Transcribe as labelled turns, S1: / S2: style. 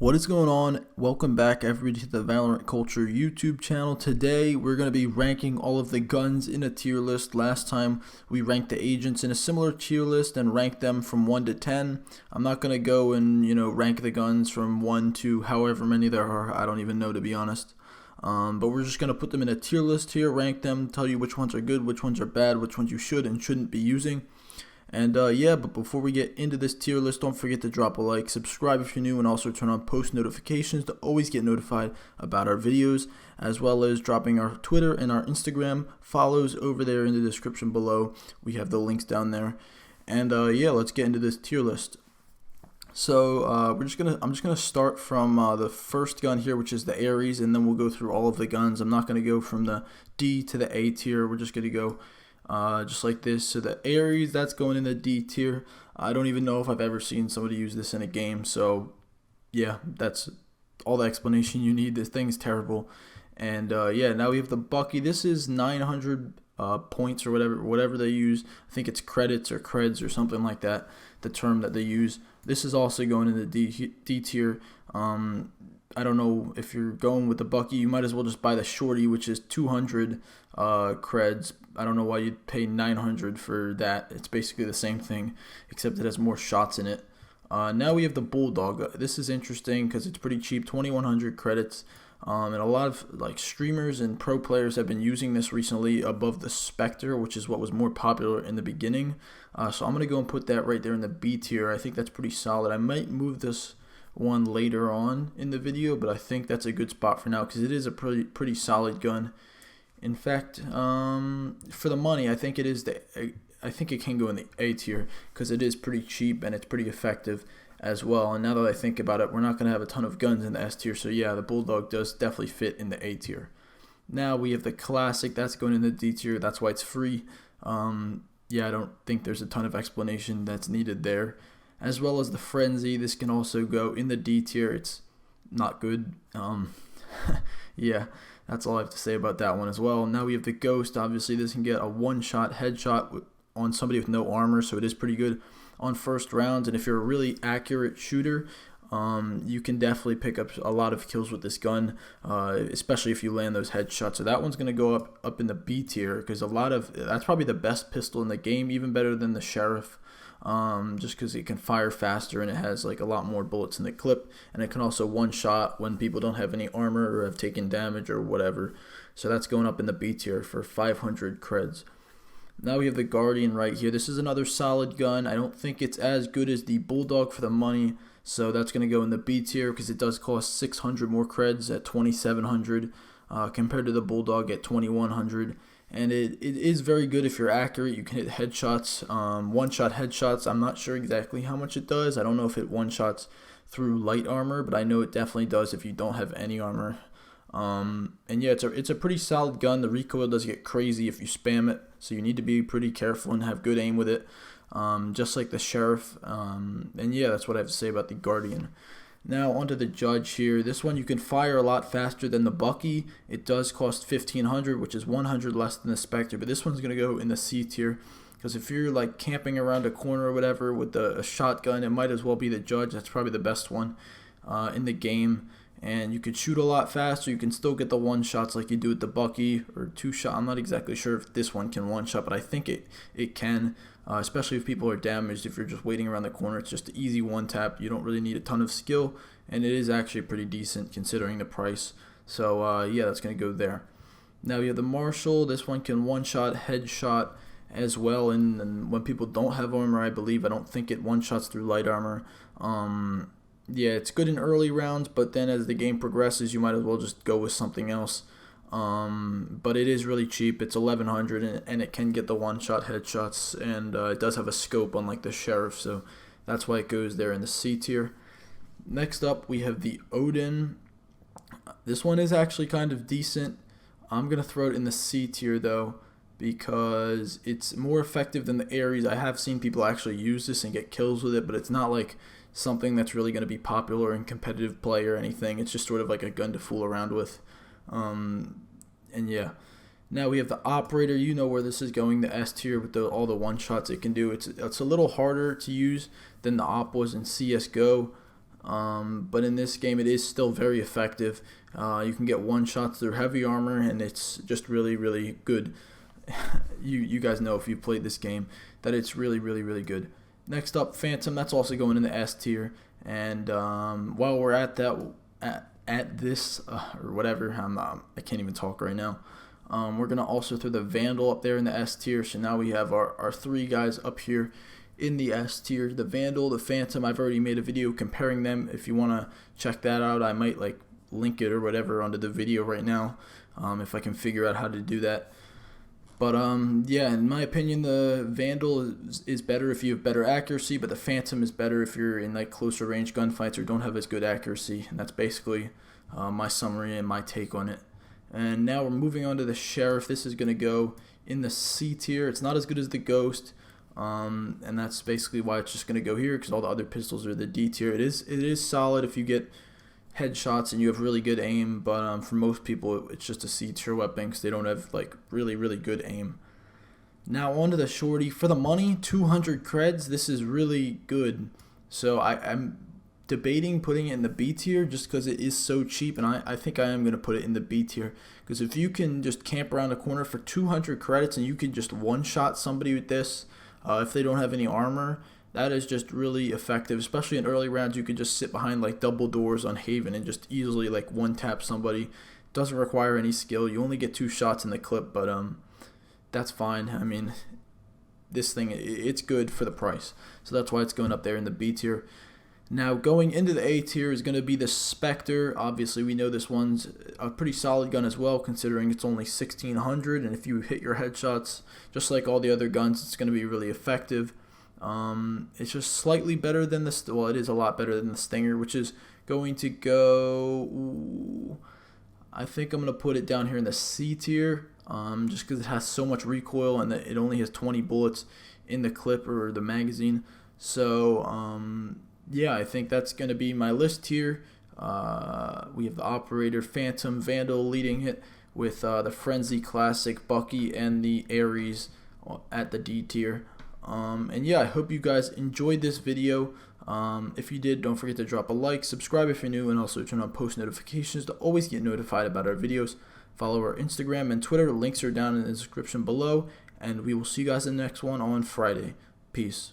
S1: What is going on? Welcome back everybody to the Valorant Culture YouTube channel. Today we're going to be ranking all of the guns in a tier list. Last time we ranked the agents in a similar tier list and ranked them from 1 to 10. I'm not going to go and rank the guns from 1 to however many there are. I don't even know, to be honest. But we're just going to put them in a tier list here, rank them, tell you which ones are good, which ones are bad, which ones you should and shouldn't be using. And but before we get into this tier list, don't forget to drop a like, subscribe if you're new, and also turn on post notifications to always get notified about our videos, as well as dropping our Twitter and our Instagram follows over there in the description below. We have the links down there. And let's get into this tier list. So I'm just gonna start from the first gun here, which is the Ares, and then we'll go through all of the guns. I'm not gonna go from the D to the A tier. We're just gonna go just like this. So the Ares, that's going in the D tier. I don't even know if I've ever seen somebody use this in a game, so yeah, that's all the explanation you need. This thing's terrible. And now we have the Bucky. This is 900 points or whatever they use. I think it's credits or creds or something like that, the term that they use. This is also going in the D tier. I don't know, if you're going with the Bucky, you might as well just buy the Shorty, which is 200 creds. I don't know why you'd pay 900 for that. It's basically the same thing, except it has more shots in it. Now we have the Bulldog. This is interesting because it's pretty cheap, 2,100 credits. And a lot of streamers and pro players have been using this recently above the Spectre, which is what was more popular in the beginning. So I'm going to go and put that right there in the B tier. I think that's pretty solid. I might move this one later on in the video, but I think that's a good spot for now because it is a pretty solid gun. In fact, for the money, I think it can go in the A tier because it is pretty cheap and it's pretty effective as well. And now that I think about it, we're not going to have a ton of guns in the S tier, so yeah, the Bulldog does definitely fit in the A tier. Now we have the Classic. That's going in the D tier. That's why it's free. I don't think there's a ton of explanation that's needed there. As well as the Frenzy. This can also go in the D tier. It's not good. Yeah, that's all I have to say about that one as well. Now we have the Ghost. Obviously, this can get a one-shot headshot on somebody with no armor, so it is pretty good on first rounds. And if you're a really accurate shooter, you can definitely pick up a lot of kills with this gun, especially if you land those headshots. So that one's going to go up in the B tier because that's probably the best pistol in the game, even better than the Sheriff. Just because it can fire faster and it has a lot more bullets in the clip, and it can also one shot when people don't have any armor or have taken damage or whatever. So that's going up in the B tier for 500 creds. Now we have the Guardian right here. This is another solid gun. I don't think it's as good as the Bulldog for the money, so that's going to go in the B tier because it does cost 600 more creds at 2,700 compared to the Bulldog at 2,100. And it is very good if you're accurate. You can hit headshots, one-shot headshots. I'm not sure exactly how much it does. I don't know if it one-shots through light armor, but I know it definitely does if you don't have any armor. And yeah, it's a pretty solid gun. The recoil does get crazy if you spam it, so you need to be pretty careful and have good aim with it, just like the Sheriff. And yeah, that's what I have to say about the Guardian. Now onto the Judge here. This one you can fire a lot faster than the Bucky. It does cost 1,500, which is 100 less than the Spectre, but this one's going to go in the C tier because if you're camping around a corner or whatever with a shotgun, it might as well be the Judge. That's probably the best one in the game. And you could shoot a lot faster. You can still get the one shots like you do with the Bucky, or two shot. I'm not exactly sure if this one can one shot, but I think it can, especially if people are damaged. If you're just waiting around the corner, it's just an easy one tap. You don't really need a ton of skill, and it is actually pretty decent considering the price. So yeah, that's going to go there. Now you have the Marshall. This one can one shot, headshot as well, and when people don't have armor, I don't think it one shots through light armor. Yeah, it's good in early rounds, but then as the game progresses, you might as well just go with something else. But it is really cheap. It's 1,100, and it can get the one-shot headshots, and it does have a scope unlike the Sheriff, so that's why it goes there in the C tier. Next up, we have the Odin. This one is actually kind of decent. I'm going to throw it in the C tier, though, because it's more effective than the Ares. I have seen people actually use this and get kills with it, but it's not something that's really going to be popular in competitive play or anything. It's just sort of a gun to fool around with. And yeah, now we have the Operator. You know where this is going, the S tier with all the one shots it can do. It's a little harder to use than the Op was in CSGO. But in this game, it is still very effective. You can get one shots through heavy armor, and it's just really, really good. You guys know if you've played this game that it's really, really, really good. Next up, Phantom. That's also going in the S tier. And while we're at that, at this or whatever, I can't even talk right now. We're gonna also throw the Vandal up there in the S tier. So now we have our three guys up here in the S tier. The Vandal, the Phantom. I've already made a video comparing them. If you wanna check that out, I might like link it or whatever under the video right now, if I can figure out how to do that. But yeah, in my opinion, the Vandal is better if you have better accuracy, but the Phantom is better if you're in like closer range gunfights or don't have as good accuracy. And that's basically my summary and my take on it. And now we're moving on to the Sheriff. This is going to go in the C tier. It's not as good as the Ghost, and that's basically why it's just going to go here, because all the other pistols are the D tier. It is solid if you get headshots and you have really good aim, but for most people it's just a C tier weapon because they don't have like really, really good aim. Now on to the Shorty. For the money, 200 creds, this is really good. So I'm debating putting it in the B tier just because it is so cheap, and I think I am going to put it in the B tier, because if you can just camp around the corner for 200 credits and you can just one-shot somebody with this, if they don't have any armor, that is just really effective, especially in early rounds. You could just sit behind like double doors on Haven and just easily like one-tap somebody. Doesn't require any skill. You only get 2 shots in the clip, but that's fine. I mean, this thing, it's good for the price. So that's why it's going up there in the B tier. Now going into the A tier is going to be the Spectre. Obviously we know this one's a pretty solid gun as well, considering it's only 1600, and if you hit your headshots just like all the other guns, it's going to be really effective. It's just slightly better than the, well, it is a lot better than the Stinger, which is going to go, I think I'm going to put it down here in the C tier, just because it has so much recoil and it only has 20 bullets in the clip or the magazine. So yeah, I think that's going to be my list here. We have the Operator, Phantom, Vandal leading it, with the Frenzy Classic, Bucky, and the Ares at the D tier. And yeah, I hope you guys enjoyed this video. If you did, don't forget to drop a like, subscribe if you're new, and also turn on post notifications to always get notified about our videos. Follow our Instagram and Twitter. Links are down in the description below, and we will see you guys in the next one on Friday. Peace.